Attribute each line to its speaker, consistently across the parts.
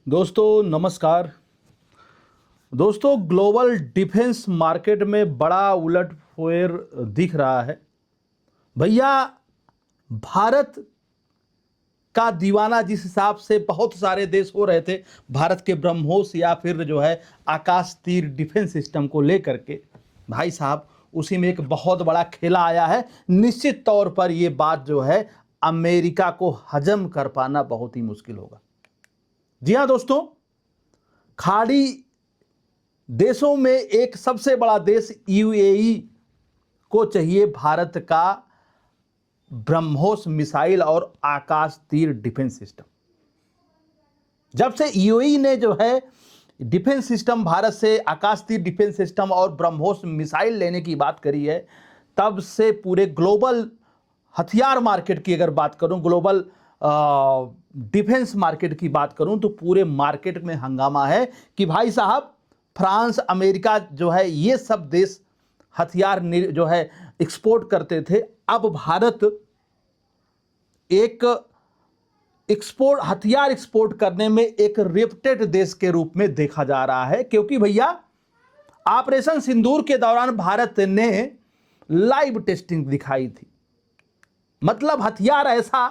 Speaker 1: दोस्तों नमस्कार। दोस्तों ग्लोबल डिफेंस मार्केट में बड़ा उलटफेर दिख रहा है। भैया भारत का दीवाना जिस हिसाब से बहुत सारे देश हो रहे थे भारत के ब्रह्मोस या फिर जो है आकाश तीर डिफेंस सिस्टम को लेकर के, भाई साहब उसी में एक बहुत बड़ा खेला आया है। निश्चित तौर पर ये बात जो है अमेरिका को हजम कर पाना बहुत ही मुश्किल होगा। जी हाँ दोस्तों, खाड़ी देशों में एक सबसे बड़ा देश यूएई को चाहिए भारत का ब्रह्मोस मिसाइल और आकाश तीर डिफेंस सिस्टम। जब से यूएई ने जो है डिफेंस सिस्टम भारत से आकाश तीर डिफेंस सिस्टम और ब्रह्मोस मिसाइल लेने की बात करी है, तब से पूरे ग्लोबल हथियार मार्केट की अगर बात करूं, ग्लोबल डिफेंस मार्केट की बात करूं, तो पूरे मार्केट में हंगामा है कि भाई साहब फ्रांस, अमेरिका जो है ये सब देश हथियार जो है एक्सपोर्ट करते थे। अब भारत एक हथियार एक्सपोर्ट करने में एक रेप्यूटेड देश के रूप में देखा जा रहा है, क्योंकि भैया ऑपरेशन सिंदूर के दौरान भारत ने लाइव टेस्टिंग दिखाई थी। मतलब हथियार ऐसा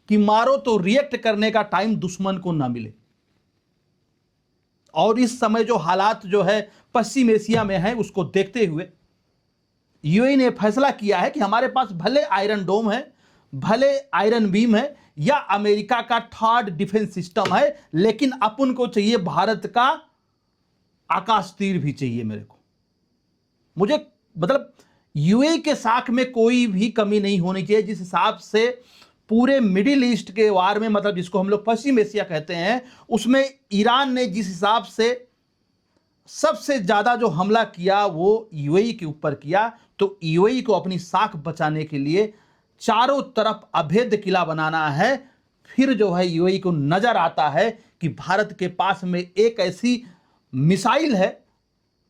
Speaker 1: कि मारो तो रिएक्ट करने का टाइम दुश्मन को ना मिले। और इस समय जो हालात जो है पश्चिम एशिया में है, उसको देखते हुए यूएई ने फैसला किया है कि हमारे पास भले आयरन डोम है, भले आयरन बीम है या अमेरिका का थर्ड डिफेंस सिस्टम है, लेकिन अपन को चाहिए भारत का आकाश तीर भी चाहिए। मेरे को मुझे मतलब यूएई के साख में कोई भी कमी नहीं होनी चाहिए। जिस हिसाब से पूरे मिडिल ईस्ट के वार में, मतलब जिसको हम लोग पश्चिम एशिया कहते हैं, उसमें ईरान ने जिस हिसाब से सबसे ज्यादा जो हमला किया वो यूएई के ऊपर किया, तो यूएई को अपनी साख बचाने के लिए चारों तरफ अभेद्य किला बनाना है। फिर जो है यूएई को नजर आता है कि भारत के पास में एक ऐसी मिसाइल है,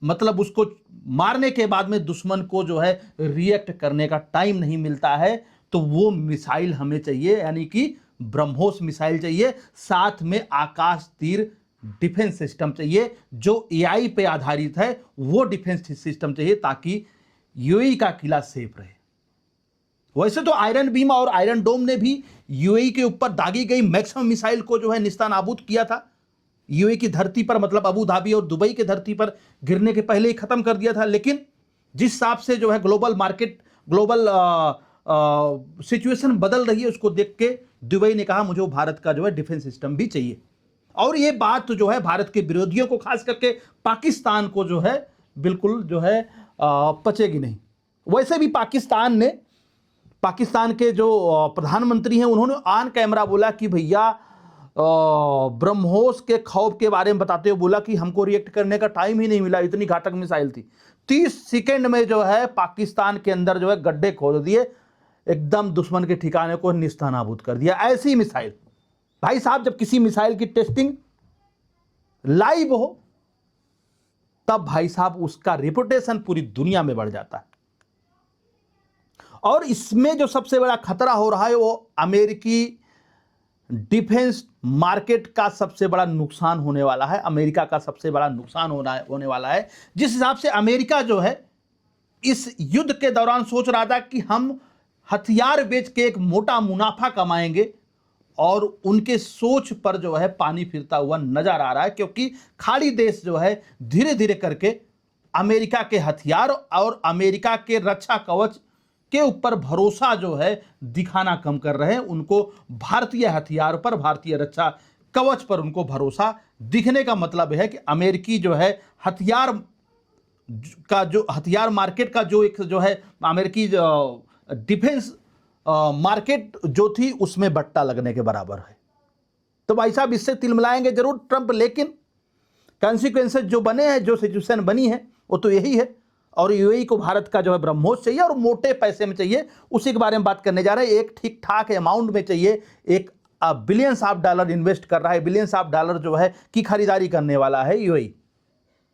Speaker 1: मतलब उसको मारने के बाद में दुश्मन को जो है रिएक्ट करने का टाइम नहीं मिलता है, तो वो मिसाइल हमें चाहिए, यानी कि ब्रह्मोस मिसाइल चाहिए, साथ में आकाश तीर डिफेंस सिस्टम चाहिए जो एआई पे आधारित है, वो डिफेंस सिस्टम चाहिए ताकि यूएई का किला सेफ रहे। वैसे तो आयरन बीम और आयरन डोम ने भी यूएई के ऊपर दागी गई मैक्सिमम मिसाइल को जो है निस्तानाबूद किया था। यूएई की धरती पर, मतलब अबू धाबी और दुबई की धरती पर गिरने के पहले ही खत्म कर दिया था। लेकिन जिस हिसाब से जो है ग्लोबल मार्केट, ग्लोबल सिचुएशन बदल रही है, उसको देख के दुबई ने कहा मुझे भारत का जो है डिफेंस सिस्टम भी चाहिए। और ये बात जो है भारत के विरोधियों को, खास करके पाकिस्तान को जो है बिल्कुल जो है पचेगी नहीं। वैसे भी पाकिस्तान के जो प्रधानमंत्री हैं, उन्होंने ऑन कैमरा बोला कि भैया ब्रह्मोस के खौफ के बारे में बताते हुए बोला कि हमको रिएक्ट करने का टाइम ही नहीं मिला, इतनी घातक मिसाइल थी। 30 सेकंड में जो है पाकिस्तान के अंदर जो है गड्ढे खोद दिए, एकदम दुश्मन के ठिकाने को निस्तानाबूद कर दिया। ऐसी मिसाइल, भाई साहब जब किसी मिसाइल की टेस्टिंग लाइव हो, तब भाई साहब उसका रेपुटेशन पूरी दुनिया में बढ़ जाता है। और इसमें जो सबसे बड़ा खतरा हो रहा है वो अमेरिकी डिफेंस मार्केट का सबसे बड़ा नुकसान होने वाला है, अमेरिका का सबसे बड़ा नुकसान होने वाला है। जिस हिसाब से अमेरिका जो है इस युद्ध के दौरान सोच रहा था कि हम हथियार बेच के एक मोटा मुनाफा कमाएंगे, और उनके सोच पर जो है पानी फिरता हुआ नजर आ रहा है, क्योंकि खाड़ी देश जो है धीरे धीरे करके अमेरिका के हथियार और अमेरिका के रक्षा कवच के ऊपर भरोसा जो है दिखाना कम कर रहे हैं। उनको भारतीय हथियार पर, भारतीय रक्षा कवच पर उनको भरोसा दिखने का मतलब है कि अमेरिकी जो है हथियार मार्केट का जो एक जो है अमेरिकी डिफेंस मार्केट जो थी, उसमें बट्टा लगने के बराबर है। तो भाई साहब इससे तिलमिलाएंगे जरूर ट्रंप, लेकिन कॉन्सिक्वेंसेस जो बने हैं, जो सिचुएशन बनी है, वो तो यही है। और यूएई को भारत का जो है ब्रह्मोस चाहिए, और मोटे पैसे में चाहिए। उसी के बारे में बात करने जा रहे हैं। एक ठीक ठाक अमाउंट में चाहिए, एक बिलियंस ऑफ डॉलर इन्वेस्ट कर रहा है, बिलियंस ऑफ डॉलर जो है की खरीदारी करने वाला है यूएई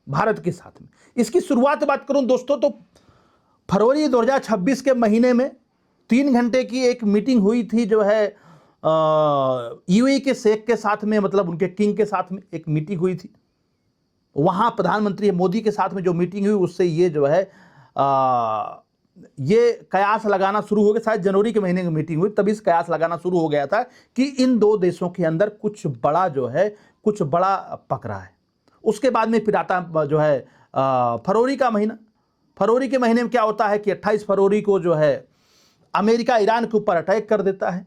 Speaker 1: भारत के साथ में। इसकी शुरुआत बात करूं दोस्तों, तो फरवरी 2026 के महीने में 3 घंटे की एक मीटिंग हुई थी जो है यूएई के शेख के साथ में, मतलब उनके किंग के साथ में एक मीटिंग हुई थी। वहाँ प्रधानमंत्री मोदी के साथ में जो मीटिंग हुई उससे ये जो है ये कयास लगाना शुरू हो गया। शायद जनवरी के महीने की मीटिंग हुई, तभी से कयास लगाना शुरू हो गया था कि इन दो देशों के अंदर कुछ बड़ा जो है, कुछ बड़ा पक रहा है। उसके बाद में फिर आता जो है फरवरी का महीना। फरवरी के महीने में क्या होता है कि 28 फरवरी को जो है अमेरिका ईरान के ऊपर अटैक कर देता है।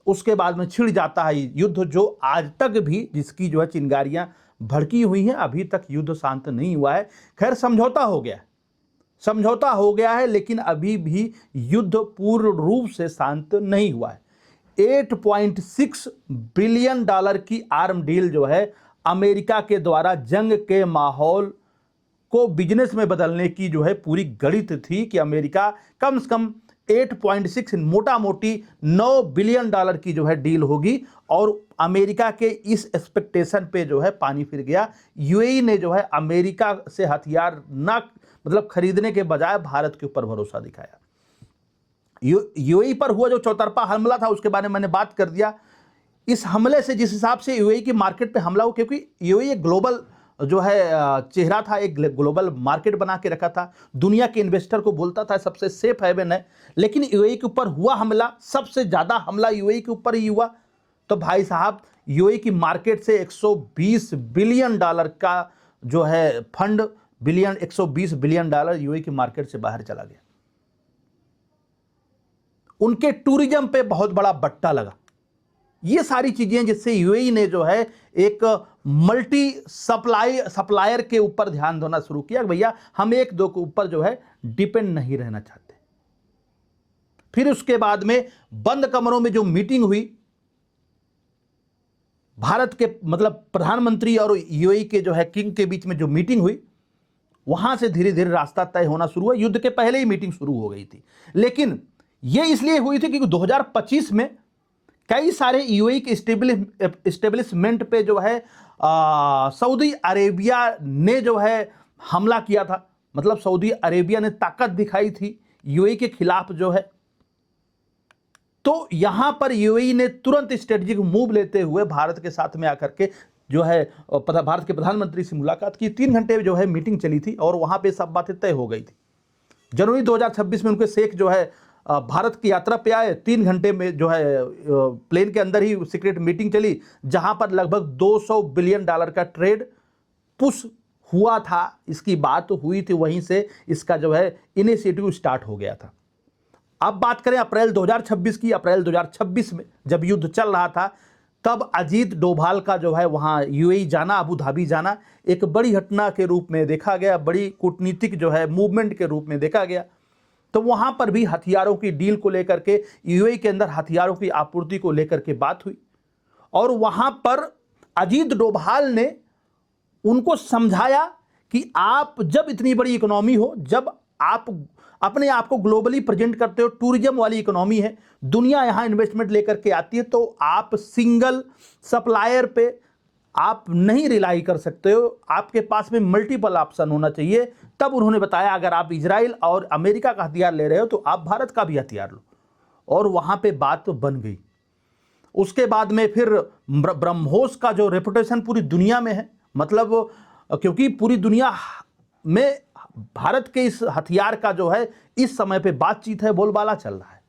Speaker 1: उसके बाद में छिड़ जाता है युद्ध, जो आज तक भी जिसकी जो है चिंगारियां भड़की हुई हैं, अभी तक युद्ध शांत नहीं हुआ है। खैर समझौता हो गया है, लेकिन अभी भी युद्ध पूर्ण रूप से शांत नहीं हुआ है। 8.6 बिलियन डॉलर की आर्म डील जो है अमेरिका के द्वारा जंग के माहौल को बिजनेस में बदलने की जो है पूरी गणित थी कि अमेरिका कम से कम 8.6 मोटा मोटी 9 बिलियन डॉलर की जो है डील होगी, और अमेरिका के इस एक्सपेक्टेशन पे जो है पानी फिर गया। यूएई ने जो है अमेरिका से हथियार न मतलब खरीदने के बजाय भारत के ऊपर भरोसा दिखाया। यूएई पर हुआ जो चौतरफा हमला था उसके बारे में मैंने बात कर दिया। इस हमले से जिस हिसाब से यूएई की मार्केट पे हमला हो, क्योंकि यूएई एक ग्लोबल जो है चेहरा था, एक ग्लोबल मार्केट बना के रखा था, दुनिया के इन्वेस्टर को बोलता था सबसे सेफ हेवन है, लेकिन यूएई के ऊपर हुआ हमला, सबसे ज़्यादा हमला यूएई के ऊपर ही हुआ। तो भाई साहब यूएई की मार्केट से 120 बिलियन डॉलर का जो है फंड 120 बिलियन डॉलर यूएई की मार्केट से बाहर चला गया। उनके टूरिज्म पे बहुत बड़ा बट्टा लगा। ये सारी चीजें जिससे यूएई ने जो है एक मल्टी सप्लायर के ऊपर ध्यान देना शुरू किया। भैया हम एक दो के ऊपर जो है डिपेंड नहीं रहना चाहते। फिर उसके बाद में बंद कमरों में जो मीटिंग हुई, भारत के मतलब प्रधानमंत्री और यूएई के जो है किंग के बीच में जो मीटिंग हुई, वहां से धीरे धीरे रास्ता तय होना शुरू हुआ। युद्ध के पहले ही मीटिंग शुरू हो गई थी, लेकिन यह इसलिए हुई थी क्योंकि 2025 में कई सारे यूएई के एस्टेब्लिशमेंट पे जो है सऊदी अरेबिया ने जो है हमला किया था। मतलब सऊदी अरेबिया ने ताकत दिखाई थी यूएई के खिलाफ जो है। तो यहां पर यूएई ने तुरंत स्ट्रेटेजिक मूव लेते हुए भारत के साथ में आकर के जो है भारत के प्रधानमंत्री से मुलाकात की। 3 घंटे जो है मीटिंग चली थी और वहां पे सब बातें तय हो गई थी। जनवरी 2026 में उनके शेख जो है भारत की यात्रा पे आए। 3 घंटे में जो है प्लेन के अंदर ही सीक्रेट मीटिंग चली, जहां पर लगभग 200 बिलियन डॉलर का ट्रेड पुश हुआ था। इसकी बात हुई थी, वहीं से इसका जो है इनिशिएटिव स्टार्ट हो गया था। अब बात करें अप्रैल 2026 की। अप्रैल 2026 में जब युद्ध चल रहा था, तब अजीत डोभाल का जो है वहाँ यूएई जाना, अबू धाबी जाना एक बड़ी घटना के रूप में देखा गया, बड़ी कूटनीतिक जो है मूवमेंट के रूप में देखा गया। तो वहाँ पर भी हथियारों की डील को लेकर के, यूएई के अंदर हथियारों की आपूर्ति को लेकर के बात हुई, और वहाँ पर अजीत डोभाल ने उनको समझाया कि आप जब इतनी बड़ी इकोनॉमी हो, जब आप अपने आप को ग्लोबली प्रेजेंट करते हो, टूरिज्म वाली इकोनॉमी है, दुनिया यहाँ इन्वेस्टमेंट लेकर के आती है, तो आप सिंगल सप्लायर पे आप नहीं रिलाई कर सकते हो, आपके पास में मल्टीपल ऑप्शन होना चाहिए। तब उन्होंने बताया अगर आप इजराइल और अमेरिका का हथियार ले रहे हो तो आप भारत का भी हथियार लो, और वहाँ पे बात तो बन गई। उसके बाद में फिर ब्रह्मोस का जो रेपुटेशन पूरी दुनिया में है, मतलब क्योंकि पूरी दुनिया में भारत के इस हथियार का जो है इस समय पे बातचीत है, बोलबाला चल रहा है।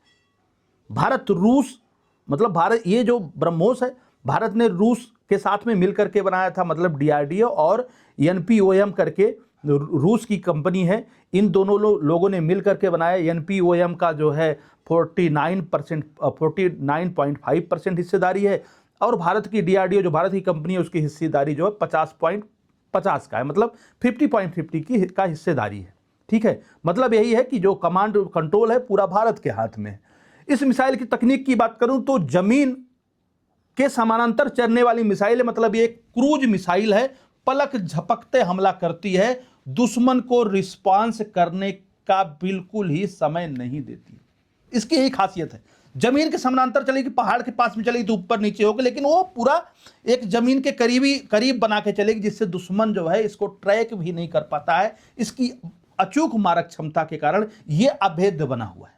Speaker 1: भारत रूस, मतलब भारत, ये जो ब्रह्मोस है भारत ने रूस के साथ में मिलकर के बनाया था, मतलब डीआरडीओ और एनपीओएम करके रूस की कंपनी है। इन दोनों लोगों ने मिलकर के बनाया। एनपीओएम का जो है 49.5% हिस्सेदारी है, और भारत की डीआरडीओ जो भारत की कंपनी है उसकी हिस्सेदारी जो है 50.50 का है, मतलब 50.50 का हिस्सेदारी है। ठीक है, मतलब यही है कि जो कमांड कंट्रोल है पूरा भारत के हाथ में है। इस मिसाइल की तकनीक की बात करूं तो जमीन के समानांतर चलने वाली मिसाइल है, मतलब ये एक क्रूज मिसाइल है, पलक झपकते हमला करती है, दुश्मन को रिस्पांस करने का बिल्कुल ही समय नहीं देती। इसकी यही खासियत है। जमीन के समानांतर चलेगी, पहाड़ के पास में चलेगी तो ऊपर नीचे होगी, लेकिन वो पूरा एक जमीन के करीब बना के चलेगी, जिससे दुश्मन जो है इसको ट्रैक भी नहीं कर पाता है। इसकी अचूक मारक क्षमता के कारण ये अभेद्य बना हुआ है।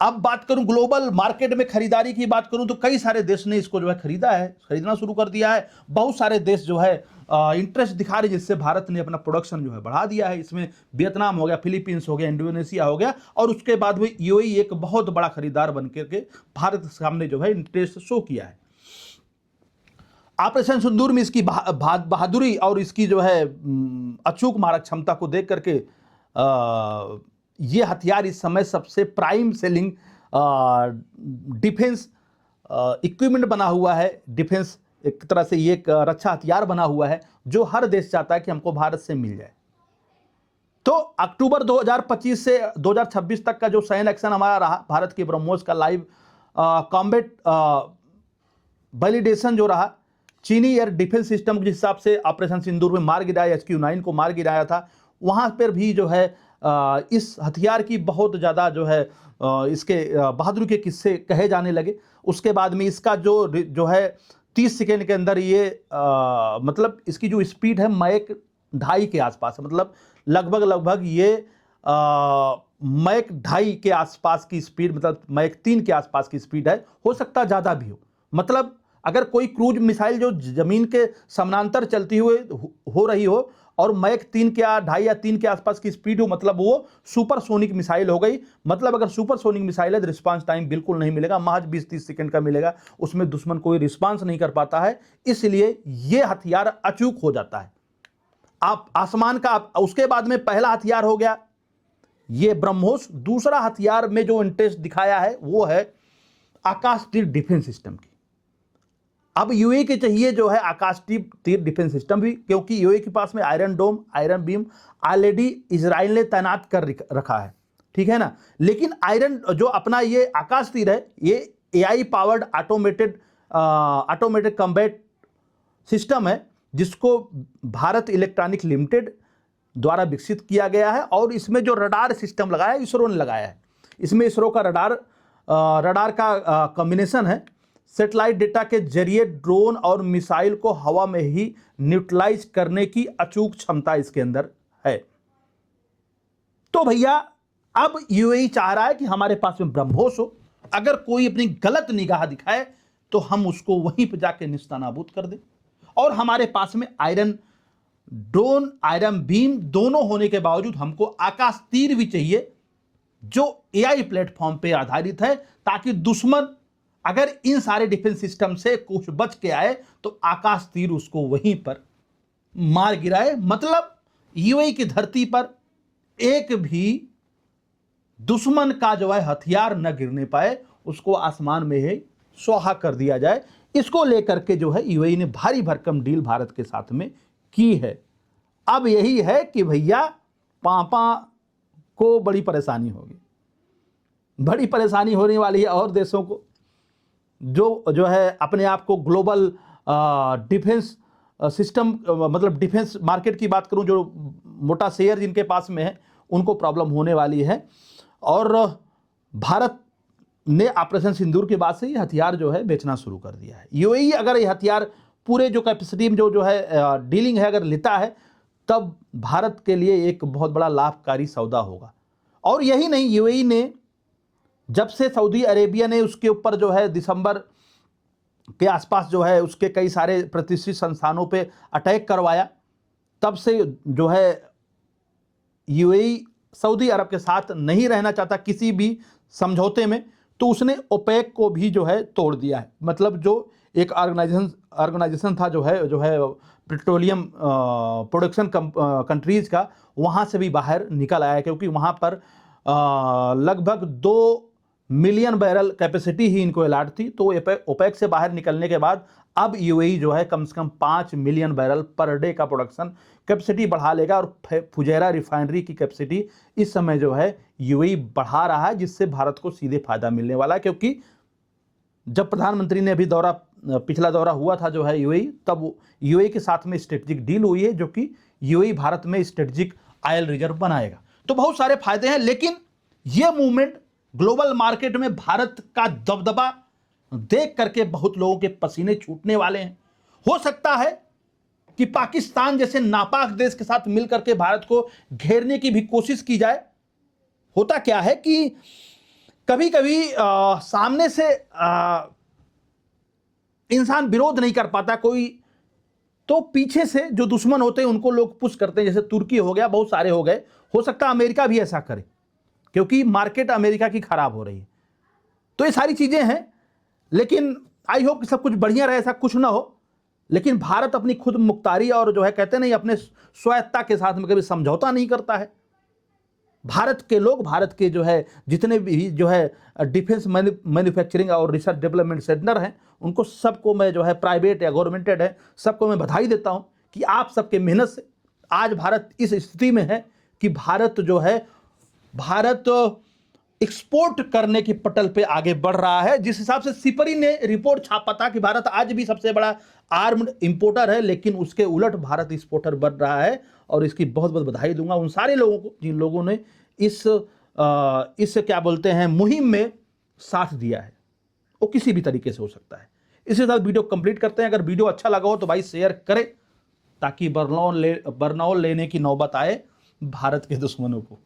Speaker 1: अब बात करूं ग्लोबल मार्केट में खरीदारी की बात करूं तो कई सारे देश ने इसको जो है खरीदा है, खरीदना शुरू कर दिया है। बहुत सारे देश जो है इंटरेस्ट दिखा रहे, जिससे भारत ने अपना प्रोडक्शन जो है बढ़ा दिया है। इसमें वियतनाम हो गया, फिलीपींस हो गया, इंडोनेशिया हो गया, और उसके बाद भी यूएई एक बहुत बड़ा खरीदार बन करके भारत के सामने जो है इंटरेस्ट शो किया है। ऑपरेशन सिंदूर में इसकी बहादुरी और इसकी जो है अचूक मारक क्षमता को देख करके ये हथियार इस समय सबसे प्राइम सेलिंग डिफेंस इक्विपमेंट बना हुआ है। डिफेंस एक तरह से ये एक रक्षा हथियार बना हुआ है जो हर देश चाहता है कि हमको भारत से मिल जाए। तो अक्टूबर 2025 से 2026 तक का जो सैन्य एक्शन हमारा रहा, भारत के ब्रह्मोस का लाइव कॉम्बैट वैलिडेशन जो रहा, चीनी एयर डिफेंस सिस्टम के हिसाब से ऑपरेशन सिंदूर में मार गिराया, HQ-9 को मार गिराया था, वहां पर भी जो है इस हथियार की बहुत ज़्यादा जो है इसके बहादुरी के किस्से कहे जाने लगे। उसके बाद में इसका जो है 30 सेकेंड के अंदर ये मतलब इसकी जो स्पीड है मैक 2.5 के आसपास है, मतलब लगभग ये मैक 2.5 के आसपास की स्पीड, मतलब मैक 3 के आसपास की स्पीड है, हो सकता ज़्यादा भी हो। मतलब अगर कोई क्रूज मिसाइल जो जमीन के समानांतर चलती हुई हो रही हो और मैक 3 के 2.5 या 3 के आसपास की स्पीड हो, मतलब वो सुपरसोनिक मिसाइल हो गई। मतलब अगर सुपरसोनिक मिसाइल है तो रिस्पांस टाइम बिल्कुल नहीं मिलेगा, महज 20-30 सेकंड का मिलेगा, उसमें दुश्मन कोई रिस्पांस नहीं कर पाता है। इसलिए ये हथियार अचूक हो जाता है। आप आसमान का उसके बाद में पहला हथियार हो गया ये ब्रह्मोस। दूसरा हथियार में जो इंटरेस्ट दिखाया है वो है आकाश तीर डिफेंस सिस्टम की। अब यूएई के चाहिए जो है आकाश तीर डिफेंस सिस्टम भी, क्योंकि यूएई के पास में आयरन डोम, आयरन बीम ऑलरेडी इजराइल ने तैनात कर रखा है, ठीक है ना। लेकिन आयरन जो अपना ये आकाश तीर है, ये AI powered automated combat system है, जिसको भारत इलेक्ट्रॉनिक लिमिटेड द्वारा विकसित किया गया है। और इसमें जो रडार सिस्टम लगाया है, इसरो ने लगाया है। इसमें इसरो का रडार का कॉम्बिनेशन है। सैटेलाइट डेटा के जरिए ड्रोन और मिसाइल को हवा में ही न्यूट्रलाइज करने की अचूक क्षमता इसके अंदर है। तो भैया अब यूएई चाह रहा है कि हमारे पास में ब्रह्मोस हो, अगर कोई अपनी गलत निगाह दिखाए तो हम उसको वहीं पर जाके निस्तानाबूद कर दें। और हमारे पास में आयरन ड्रोन, आयरन बीम दोनों होने के बावजूद हमको आकाश तीर भी चाहिए जो एआई प्लेटफॉर्म पे आधारित है, ताकि दुश्मन अगर इन सारे डिफेंस सिस्टम से कुछ बच के आए तो आकाश तीर उसको वहीं पर मार गिराए। मतलब यूएई की धरती पर एक भी दुश्मन का जो है हथियार न गिरने पाए, उसको आसमान में ही स्वाहा कर दिया जाए। इसको लेकर के जो है यूएई ने भारी भरकम डील भारत के साथ में की है। अब यही है कि भैया पापा को बड़ी परेशानी होगी, बड़ी परेशानी होने वाली है। और देशों को जो है अपने आप को ग्लोबल डिफेंस सिस्टम, मतलब डिफेंस मार्केट की बात करूं, जो मोटा शेयर जिनके पास में है, उनको प्रॉब्लम होने वाली है। और भारत ने ऑपरेशन सिंदूर के बाद से ये हथियार जो है बेचना शुरू कर दिया है। यूएई अगर ये हथियार पूरे जो कैपेसिटी में जो है डीलिंग है अगर लेता है, तब भारत के लिए एक बहुत बड़ा लाभकारी सौदा होगा। और यही नहीं, यूएई ने जब से सऊदी अरेबिया ने उसके ऊपर जो है दिसंबर के आसपास जो है उसके कई सारे प्रतिष्ठित संस्थानों पे अटैक करवाया, तब से जो है यूएई सऊदी अरब के साथ नहीं रहना चाहता किसी भी समझौते में। तो उसने ओपेक को भी जो है तोड़ दिया है। मतलब जो एक ऑर्गेनाइजेशन था जो है पेट्रोलियम प्रोडक्शन कंट्रीज का, वहाँ से भी बाहर निकल आया, क्योंकि वहाँ पर लगभग 2 मिलियन बैरल कैपेसिटी ही इनको अलाट थी। तो ओपेक से बाहर निकलने के बाद अब यूएई जो है कम से कम 5 मिलियन बैरल पर डे का प्रोडक्शन कैपेसिटी बढ़ा लेगा। और फुजैरा रिफाइनरी की कैपेसिटी इस समय जो है यूएई बढ़ा रहा है, जिससे भारत को सीधे फायदा मिलने वाला है। क्योंकि जब प्रधानमंत्री ने अभी पिछला दौरा हुआ था जो है यूएई, तब यूएई के साथ में स्ट्रेटेजिक डील हुई है, जो कि यूएई भारत में स्ट्रेटेजिक ऑयल रिजर्व बनाएगा। तो बहुत सारे फायदे हैं। लेकिन यह मूवमेंट ग्लोबल मार्केट में भारत का दबदबा देख करके बहुत लोगों के पसीने छूटने वाले हैं। हो सकता है कि पाकिस्तान जैसे नापाक देश के साथ मिलकर के भारत को घेरने की भी कोशिश की जाए। होता क्या है कि कभी कभी सामने से इंसान विरोध नहीं कर पाता कोई, तो पीछे से जो दुश्मन होते हैं उनको लोग पुश करते हैं, जैसे तुर्की हो गया, बहुत सारे हो गए। हो सकता है अमेरिका भी ऐसा करे, क्योंकि मार्केट अमेरिका की खराब हो रही है। तो ये सारी चीजें हैं, लेकिन आई होप कि सब कुछ बढ़िया रहे, ऐसा कुछ ना हो। लेकिन भारत अपनी खुद मुख्तारी और जो है कहते नहीं, अपने स्वायत्ता के साथ में कभी समझौता नहीं करता है। भारत के लोग, भारत के जो है जितने भी जो है डिफेंस मैन्युफैक्चरिंग और रिसर्च डेवलपमेंट सेंटर हैं, उनको सबको मैं जो है, प्राइवेट या गवर्नमेंटेड है, सबको मैं बधाई देता हूं कि आप सबके मेहनत से आज भारत इस स्थिति में है कि भारत जो है, भारत एक्सपोर्ट करने की पटल पे आगे बढ़ रहा है। जिस हिसाब से सिपरी ने रिपोर्ट छापा था कि भारत आज भी सबसे बड़ा आर्म्ड इंपोर्टर है, लेकिन उसके उलट भारत एक्सपोर्टर बढ़ रहा है। और इसकी बहुत बहुत बधाई दूंगा उन सारे लोगों को जिन लोगों ने इस क्या बोलते हैं, मुहिम में साथ दिया है। वो किसी भी तरीके से हो सकता है। इसी साथ वीडियो कंप्लीट करते हैं। अगर वीडियो अच्छा लगा हो तो भाई शेयर करें, ताकि बरनौल लेने की नौबत आए भारत के दुश्मनों को।